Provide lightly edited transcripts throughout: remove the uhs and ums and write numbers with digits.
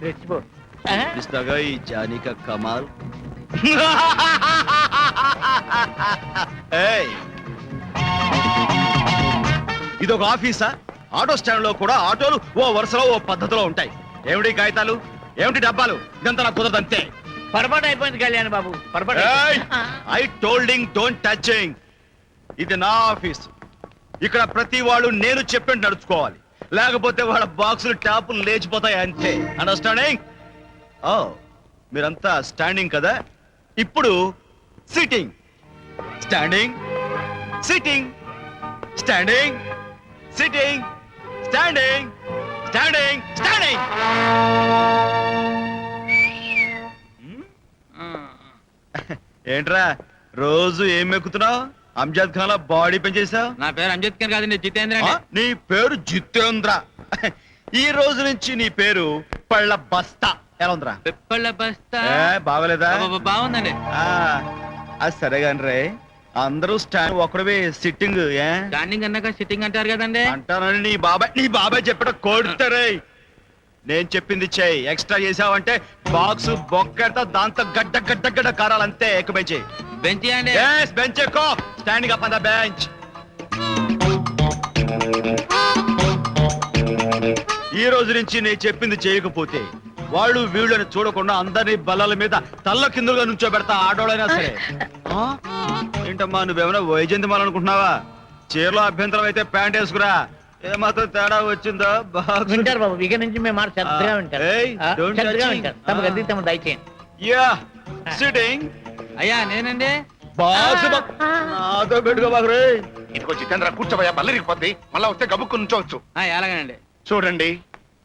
రెచ్చిపో ఇస్తాగా ఈ జానిక కమాల్. ఇదొక ఆఫీసా? Auto stand లో కూడా ఆటోలు ఓ వరుసలో ఓ పద్ధతిలో ఉంటాయి. ఏమిటి కాగితాలు, ఏమిటి డబ్బాలు? ఇదంతా నాకు కుదరదు అంతే. పొరపాటు అయిపోయింది కళ్యాణ్ బాబు, పొరపాటు. I told don't touching. ఇది నా ఆఫీస్. ఇక్కడ ప్రతి వాళ్ళు నేను చెప్పినట్టు నడుచుకోవాలి, లేకపోతే వాళ్ళ బాక్సులు ట్యాపులు లేచిపోతాయి అంతే. అండర్స్టాండింగ్? ఓ మీరంతా స్టాండింగ్ కదా, ఇప్పుడు sitting. Standing, sitting, standing, sitting, standing, standing, standing. ఏంట్రా రోజు ఏం ఎక్కుతున్నావు? అంజద్ ఖాన్ బాడీ పెంచేసావు. నా పేరు అంజద్ ఖాన్ కాదండి, జితేంద్ర. నీ పేరు జితేంద్ర. ఈ రోజు నుంచి నీ పేరు పళ్ళ బస్తా. ఎలా ఉందిరా? పిప్పళ్ళ బస్తా. బాగోలేదా? బాగుందండి. అది సరే గాని రే, అందరూ స్టాండ్ ఒక్కడవే సిట్టింగ్. స్టాండింగ్ అన్నాక సిట్టింగ్ అంటారు కదండి. అంటానని నీ బాబాయ్ చెప్పడ కొడుతారే. నేను చెప్పింది చెయ్యి. ఎక్స్ట్రా చేసావంటే బాక్స్ బొక్కెడతా, దాంతో గడ్డ గడ్డ గడ్డ కారాలంతే. ఎక్కువ బెంచ్ బెంచ్ అండి. బెంచ్ ఎక్కువ. Standing up on the bench. ఈ రోజు నుంచి నేను చెప్పింది చేయకపోతే వాళ్ళు వీళ్ళని చూడకుండా అందరినీ బల్లల మీద తల్ల కిందులుగా నుంచోబెడతా, ఆడోళ్ళైనా సరే. ఏంటమ్మా నువ్వేమైనా వైజయంతి మాలనుకుంటున్నావా? చీరలో అభ్యంతరం అయితే ప్యాంట్ వేసుకురా. ఏమాత్రం తేడా వచ్చిందో వింటారు బాబు. ఇక నుంచి మేము మాట శ్రద్ధగా వింటారు. తమకు అది తమ దయచేయండి. Yeah sitting. అయ్యా నేనండి. బాక్స్ నాతో పెట్టుకోబాకు. ఇదిగో జితేంద్ర కూర్చోబోయా, బల్లరిగిపోద్ది. మళ్ళా వస్తే గబుక్కు నుంచోవచ్చు. ఎలాగనండి? చూడండి,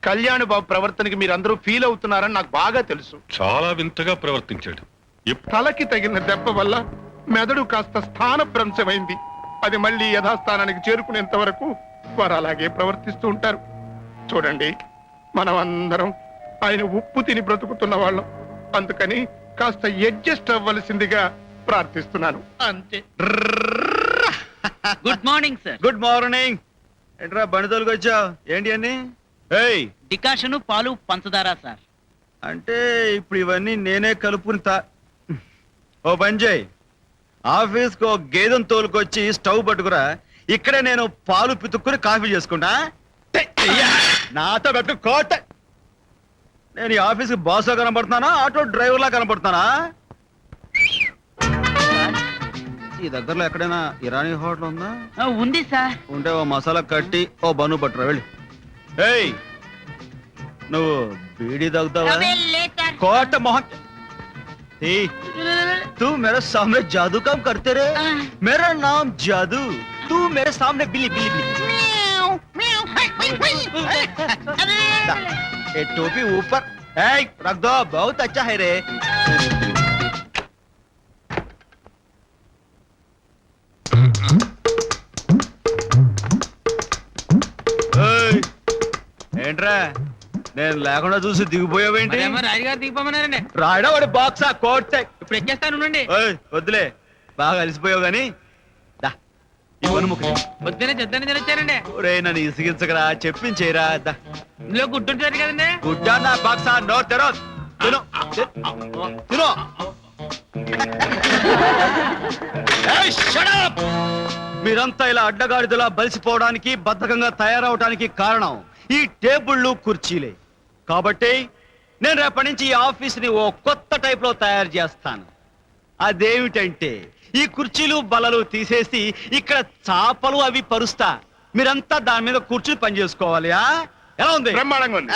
కళ్యాణ్ బాబు ప్రవర్తనకి మీరందరూ ఫీల్ అవుతున్నారని నాకు బాగా తెలుసు. చాలా వింతగా ప్రవర్తించాడు. తలకి తగిన దెబ్బ వల్ల మెదడు కాస్త స్థానభ్రంశమైంది. అది మళ్ళీ యథాస్థానానికి చేరుకునేంత వరకు వారు అలాగే ప్రవర్తిస్తూ ఉంటారు. చూడండి, మనం అందరం ఆయన ఉప్పు తిని బ్రతుకుతున్న వాళ్ళం. అందుకని కాస్త అడ్జస్ట్ అవ్వవలసిందిగా ప్రార్థిస్తున్నాను అంతే. Good morning sir. Good morning. ఏంట్రా బండి తోలుకు వచ్చావు? ఏంటి అన్ని? డికాషన్, పాలు, పంచదార సార్. అంటే ఇప్పుడు ఇవన్నీ నేనే కలుపుకుని ఓ పని చేయి, ఆఫీస్కి ఒక గేదెను తోలుకొచ్చి స్టవ్ పట్టుకురా. ఇక్కడే నేను పాలు పితుక్కుని కాఫీ చేసుకుంటా. నాతో పెట్టుకు కోట. నేను ఈ ఆఫీస్కి బాస్గా కనబడుతున్నానా, ఆటో డ్రైవర్లా కనబడుతున్నానా? ఈ దగ్గరలో ఎక్కడైనా ఇరానీ హోటల్ ఉందా? ఉంది సార్. ఉంటే ఓ మసాలా కట్టి ఓ బను పట్టురా వెళ్ళి. ఏయ్ నువ్వు బీడీ తాగుతావా? కోట మొహం. तू मेरे सामने जादू काम करते रहे. मेरा नाम जादू, तू मेरे सामने बिल्ली बिल्ली बिल्ली. ये टोपी ऊपर रख दो. बहुत अच्छा है रे. ఏంట్రా నేను లేకుండా చూసి దిగిపోయావేంటి? రాయుడుగారు దిగిపోమన్నారండి. రాయడా వాడి బాక్స్ కోట్. ఇప్పుడు ఎక్కేస్తాను. వద్దులే, బాగా అలసిపోయావు గాని పొద్దునే చెద్దని తినొచ్చారండి. రే నన్ను ఇసిగించకరా, చెప్పించేరా. ఇందులో గుడ్డుంటారు కదండి. గుడ్డా నా బాక్సా? No thorough. తిను తిను. మీరంతా ఇలా అడ్డగాడిదలా బలిసిపోవడానికి, బద్ధకంగా తయారవడానికి కారణం ఈ టేబుళ్ళు, కుర్చీలే. కాబట్టి నేను రేపటి నుంచి ఈ ఆఫీస్ని ఓ కొత్త టైప్ లో తయారు చేస్తాను. అదేమిటంటే ఈ కుర్చీలు బల్లలు తీసేసి ఇక్కడ చాపలు అవి పరుస్తా. మీరంతా దాని మీద కూర్చుని పని చేసుకోవాలి. ఎలా ఉంది? బ్రహ్మాండంగా ఉంది.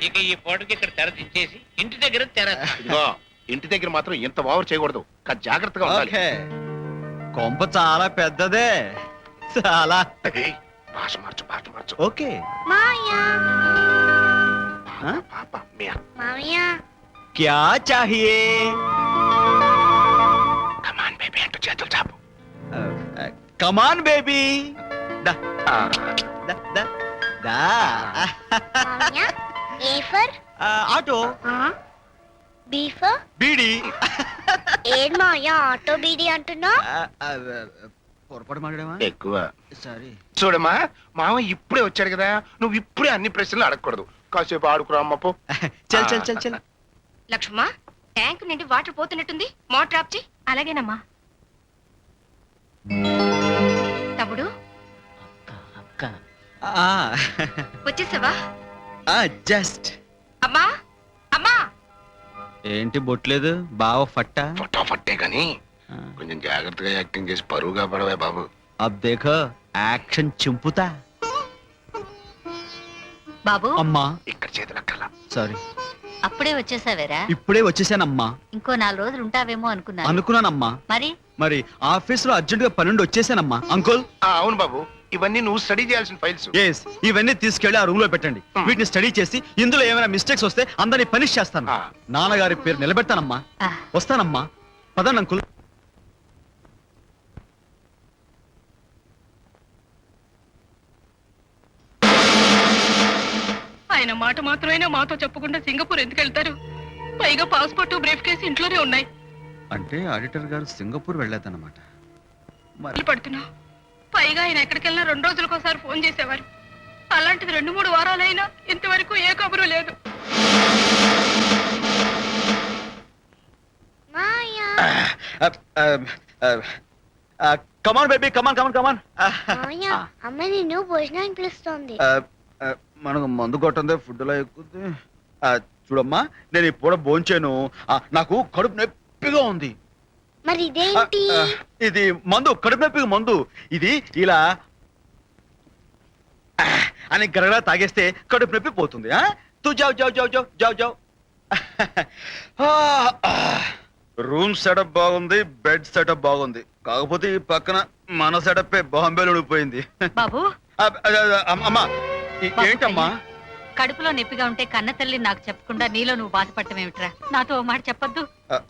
ఇక ఈ ఫోటోకి ఇక్కడ తెర తెచ్చేసి ఇంటి దగ్గర తెర. ఇంటి దగ్గర మాత్రం ఇంత ఓవర్ చేయకూడదు, జాగ్రత్తగా ఉండాలి. కొంప చాలా పెద్దదే, చాలా. భాష మార్చు, భాష మార్చు. ఓకే. క్యా చాహియే? కమాన్ బేబీ అంటూ చేతులు చాపు. Come on baby. ఆటో. బీడీ. ఏం మాయా ఆటో బీడీ అంటున్నా? పొరపాటు మాట్లాడమా ఎక్కువ సారీ. చూడమ్మా మామ ఇప్పుడే వచ్చాడు కదా, నువ్వు ఇప్పుడే అన్ని ప్రశ్నలు అడగకూడదు. కాసేపు ఆడుకురా అమ్మ పో. చల్ చల్ చల్ చల్. లక్ష్మమ్మ, ట్యాంక్ నుండి వాటర్ పోతున్నట్టుంది, మోటార్ ఆఫ్ చేయి. అలాగేనమ్మా. తమ్ముడు అక్క వచ్చేసావా? జస్ట్ అమ్మా అమ్మా. ఏంటి బొట్లేదు బావ ఫట్ట ఫటాఫట్టే కానీ కొంచెం జాగ్రత్తగా యాక్టింగ్ చేసి పరువుగా పడవే బాబు. అబ్ దేఖో యాక్షన్ చింపుతా. బాబు అమ్మా ఇక్కడ చేతులక్కల సారీ. అప్పుడే వచ్చేసావేరా? ఇప్పుడే వచ్చేసానమ్మా. ఇంకో 4 రోజులు ఉంటావేమో అనుకున్నాను. అనుకున్నానమ్మా. మరి ఆఫీస్ లో అర్జెంట్ గా 12 వచ్చేసానమ్మా. అంకుల్ అవును బాబు, ఇవన్నీ నువ్వు స్టడీ చేయాల్సిన ఫైల్స్. ఎస్, ఇవన్నీ తీసుకెళ్లి ఆ రూమ్ లో పెట్టండి. వీటిని స్టడీ చేసి ఇందులో ఏమైనా మిస్టేక్స్ వస్తే అందరినీ పనిష్ చేస్తాను. నాన్నగారి పేరు నిలబెడతానమ్మా. ఆ, వస్తానమ్మా. పదండి అంకుల్. ఆయన మాట మాత్రమైనా మాతో చెప్పకుండా సింగపూర్ ఎందుకు వెళ్తారు? పైగా పాస్పోర్ట్ బ్రీఫ్ కేసు ఇంట్లోనే ఉన్నాయి. అంటే ఆడిటర్ గారు సింగపూర్ వెళ్ళేదన్నమాట. పడుతున్నా. పైగా ఆయన ఎక్కడికెళ్ళినా 2 రోజులకోసారి ఫోన్ చేసేవారు. అలాంటిది 2-3 వారాలైనా ఇంతవరకు ఏ కబురు లేదు. కమాన్ బేబీ, కమాన్ కమాన్ కమాన్. అమ్మ నిన్ను భోజనానికి పిలుస్తోంది. మనకు మందు కొట్టందే ఫుడ్ లో ఎక్కుద్ది. చూడమ్మా, నేను ఇప్పుడు భోంచాను. నాకు కడుపు నొప్పిగా ఉంది. మరి ఇదేంటి? ఇది మందు, కడుపు నొప్పిగా మందు. ఇది ఇలా అని గరగరా తాగేస్తే కడుపు నొప్పి పోతుంది. తూ జావ్ జావ్ జావ్ జావ్ జావ్ జావ్. రూమ్ సెటప్ బాగుంది, బెడ్ సెటప్ బాగుంది. కాకపోతే ఈ పక్కన మన సెటప్ బాంబేలో ఉండిపోయింది. బాబు అమ్మా ఏంటమ్మా? కడుపులో నొప్పిగా ఉంటే కన్న తల్లి నాకు చెప్పకుండా నీలో నువ్వు బాధపడటమేమిట్రా? నాతో ఓ మాట చెప్పొద్దు.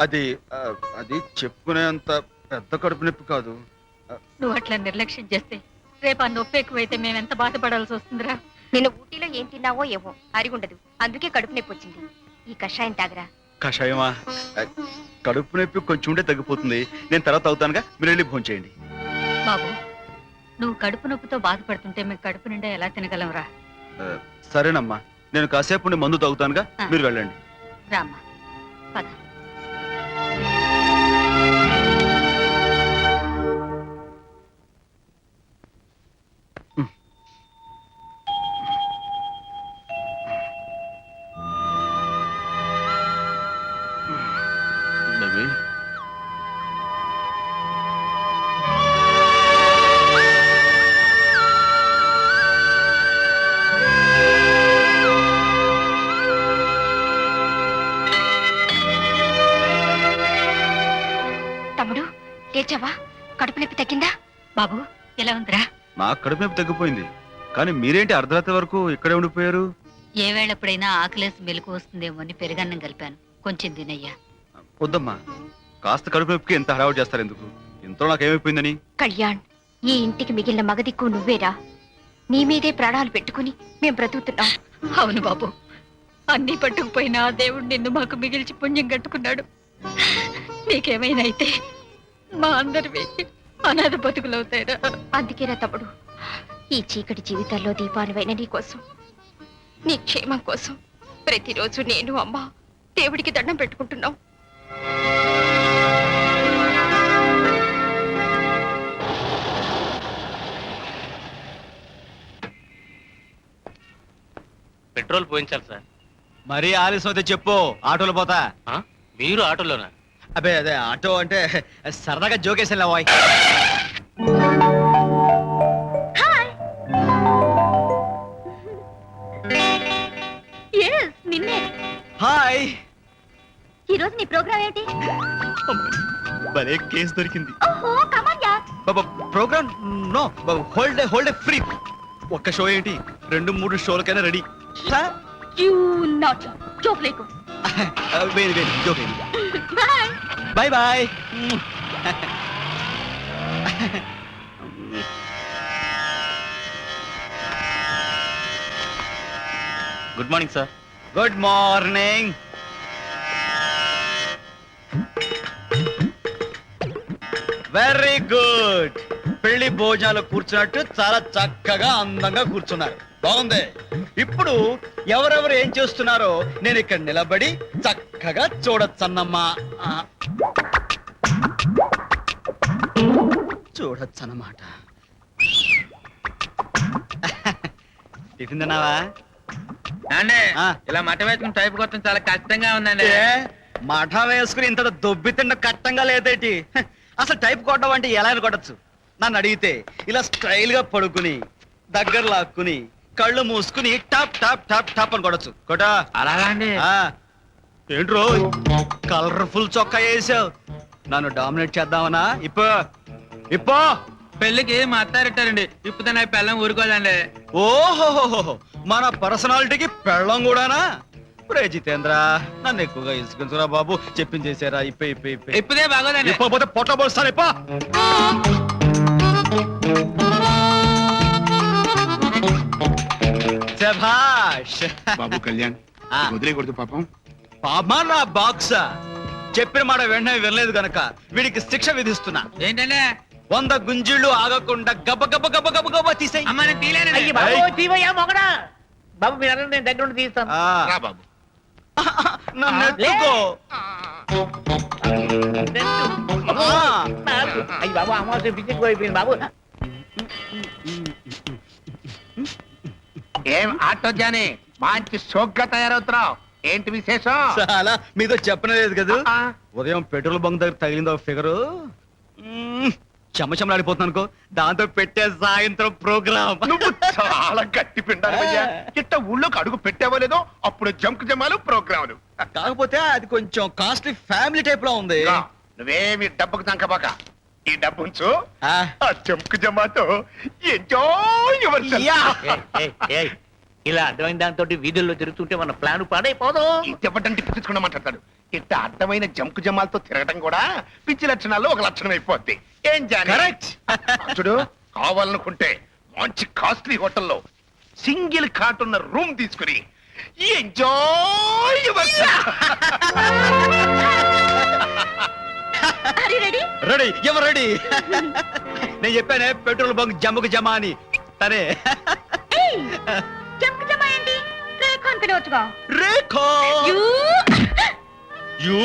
అది చెప్పుకునేంత పెద్ద కడుపు నొప్పి కాదు. నువ్వు అట్లా నిర్లక్ష్యం చేస్తే రేపు ఆ నొప్పి ఎక్కువైతే మేమెంత బాధపడాల్సి వస్తుందిరా. నిన్న ఊటీలో ఏం తిన్నావో ఏమో అరిగుండదు, అందుకే కడుపు నొప్పి వచ్చింది. ఈ కషాయం తాగరా. కషాయమా? కడుపు నొప్పి కొంచెం ఉంటే తగ్గిపోతుంది. నేను తర్వాత అవుతానుగా, మీరు వెళ్ళి భోంచేయండి. బాబు, నువ్వు కడుపు నొప్పితో బాధపడుతుంటే మేము కడుపు నిండా ఎలా తినగలంరా? సరేనమ్మా, నేను కాసేపు ఉండి మందు తాగుతానుగా, మీరు వెళ్ళండి. రామ్మా, పద. బేబీ తమ్ముడు లేచావా? కడుపు నొప్పి తగ్గిందా? బాబు ఎలా ఉందిరా? నాకు కడుపు నొప్పి తగ్గిపోయింది, కానీ మీరేంటి అర్ధరాత్రి వరకు ఇక్కడే ఉండిపోయారు? ఏ వేళప్పుడైనా ఆకలేసి మెలకు వస్తుందేమో అని పెరుగన్నం కలిపాను, కొంచెం తినయ్యా. వద్దమ్మా, కాస్త కడుపు నొప్పికి ఎంత హడావుడి చేస్తారు ఎందుకు? ఇంట్లో నాకేమైపోయిందని? కళ్యాణ్, ఈ ఇంటికి మిగిలిన మగదిక్కు నువ్వేరా. నీ మీదే ప్రాణాలు పెట్టుకుని మేం బ్రతుకుతున్నాం. అవును బాబు, అన్నీ పట్టుకుపోయినా దేవుడు నిన్ను మాకు మిగిల్చి పుణ్యం కట్టుకున్నాడు. నీకేమైనా అయితే మా అందరివి అనాథ బతుకులవుతాయిరా. అందుకేరా తమ్ముడు, ఈ చీకటి జీవితాల్లో దీపానివైన నీ కోసం, నీ క్షేమం కోసం ప్రతిరోజు నేను అమ్మ దేవుడికి దండం పెట్టుకుంటున్నాం. పెట్రోల్ పోయించాలి సార్. మరీ ఆలస్యం అయితే చెప్పు, ఆటోలో పోతా. మీరు ఆటోలోనా? అదే ఆటో అంటే సరదాగా జోకేసేలా వాయ్. నిన్నే. హాయ్. ఈ రోజు నీ ప్రోగ్రామ్ ఏంటి? భలే కేసు దొరికింది. ఓహో, కమాన్ యార్. Programme no, whole day free. ఒక్క షో ఏంటి, 2-3 షోలకైనా రెడీ. యు నాట్ జోక్ లేకు. వేడి joke. Bye. Bye bye. Good morning sir. Good morning. Very good. పెళ్లి భోజనాలు కూర్చున్నట్టు చాలా చక్కగా అందంగా కూర్చున్నారు. బాగుంది. ఇప్పుడు ఎవరెవరు ఏం చేస్తున్నారో నేను ఇక్కడ నిలబడి చక్కగా చూడొచ్చన్నమ్మా. చూడొచ్చన్నమాట. టిఫిన్ తిన్నావా? అండి ఆ. ఇలా మట వేసుకుని టైప్ కొట్టడం చాలా కష్టంగా ఉందండి. ఏ మఠ వేసుకుని ఇంత దొబ్బి తిండ కట్టంగా లేదేటి? అసలు టైప్ కొట్టడం అంటే ఎలా అని కొట్టచ్చు? నన్ను అడిగితే ఇలా స్టైల్ గా పడుకుని దగ్గర లాక్కుని కళ్ళు మూసుకుని టాప్ టాప్ టాప్ టాప్ అని కొట్టచ్చు. కొట్టా. అలాగా అండి. ఏంట్రో కలర్ఫుల్ చొక్కా వేసావు, నన్ను డామినేట్ చేద్దామనా? ఇప్పో పెళ్లికి మా అత్తారెట్టారండి. ఇప్పుడు నా పిల్లం ఊరుకోదండి. ఓహోహోహో, మన పర్సనాలిటీకి పెళ్ళం కూడానా? రే జితేంద్ర, నన్ను ఎక్కువగా ఇసుకుంటురా బాబు. చెప్పించేసారా? ఇప్పే ఇప్పుడే బాగోదండి. ఇప్పపోతే పొట్ట పోస్తాను. ఇప్ప శభాష్. బాబు కళ్యాణ్ ఆ. వదిలేకూడదు పాపం. పాపా నా బాక్సా, చెప్పిన మాట వెంటనే వినలేదు గనక వీడికి శిక్ష విధిస్తున్నా. ఏంటండి 100 గుంజీళ్లు ఆగకుండా గబ గబ గబ గబ గబ తీసేయ్. అమ్మ నేను తీలేనండి. అయ్య బాబోయ్, బాబు మీరు అడగండి, నేను దగ్గర ఉండి తీస్తాను. రా బాబు. నన్ను ఎత్తుకో. అయ్యి బాబు, అమావాస్య పిచ్చికి అయిపోయింది బాబు. ఏం ఆటో జాని మంచి షోక్గా తయారవుతున్నావు. ఏంటి విశేషం? చాలా మీతో చెప్పలేదు కదా. ఆ. ఉదయం పెట్రోల్ బంక్ దగ్గర తగిలిందో ఫిగరు, చెమచెమలాడిపోతున్నాను అనుకో. దాంతో పెట్టే సాయంత్రం ప్రోగ్రామ్. నువ్వు చాలా గట్టి పిండాలయ్యా. ఇట్ట ఊళ్ళోకి అడుగు పెట్టావో లేదో అప్పుడు జంక్ జమాలు ప్రోగ్రాములు. కాకపోతే అది కొంచెం కాస్ట్లీ ఫ్యామిలీ టైప్ లో ఉంది. రా, నువ్వేమి డబ్బుకు దంకబాక. ఈ డబ్బు ఉంచు. ఆ. ఆ జంక్ జమాతో ఎంజాయ్ యువర్ సెల్ఫ్. యా. ఇలా అర్థమైన దాంతో వీధుల్లో తిరుగుతుంటే మన ప్లాన్ పాడైపోదు. ఇంతెప్పటంటే పిచ్చుకున్న మాట్లాడతాడు. ఇట్ట అర్థమైన జంకు జమాలతో తిరగటం కూడా పిచ్చి లక్షణాల్లో ఒక లక్షణం అయిపోద్ది. ఏం జాని? Correct. చూడు, కావాలనుకుంటే మంచి కాస్ట్లీ హోటల్లో సింగిల్ కాట్ ఉన్న రూమ్ తీసుకుని enjoy your self. Ready ready, ఎవరు రెడీ? నేను చెప్పానే పెట్రోల్ బంక్ జమ్ముకు జమా అని. తనే జంకు జమాయండి. రేఖ అనుకునేవచ్చుగా. రేఖో యూ.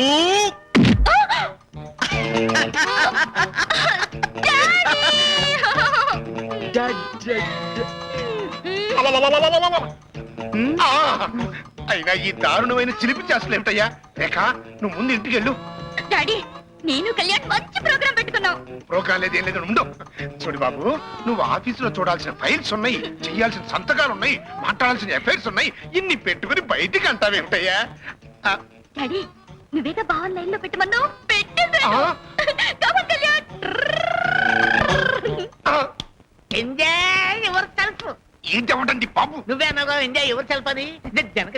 ఆ, అయినా ఈ దారుణమైన చిలిపి చేస్తలేమిటయ్యా? రేఖ, నువ్వు ముందు ఇంటికి వెళ్ళు. డాడీ, నేను కళ్యాణ్ మంచి ప్రోగ్రాం పెట్టుకున్నాం. ప్రోగ్రాం లేదు, ఏం లేదు, ఉండు. చూడు బాబు, నువ్వు ఆఫీసులో చూడాల్సిన ఫైల్స్ ఉన్నాయి, చెయ్యాల్సిన సంతకాలు ఉన్నాయి, మాట్లాడాల్సిన ఎఫైర్స్ ఉన్నాయి. ఇన్ని పెట్టుకుని బయటికి అంటావేమిటయ్యా? ఆ, డాడీ, నువ్వేగా బావన్ లైన్ లో పెట్టమన్నావు. పెట్టేశాను. ఆ? Come on, Kalyan. ఆ, ఎంజాయ్ యువర్ సెల్ఫ్. ఏంటవటండి బాబు? నువ్వే అన్నావు ఎంజాయ్ యువర్ సెల్ఫ్ అని. జనక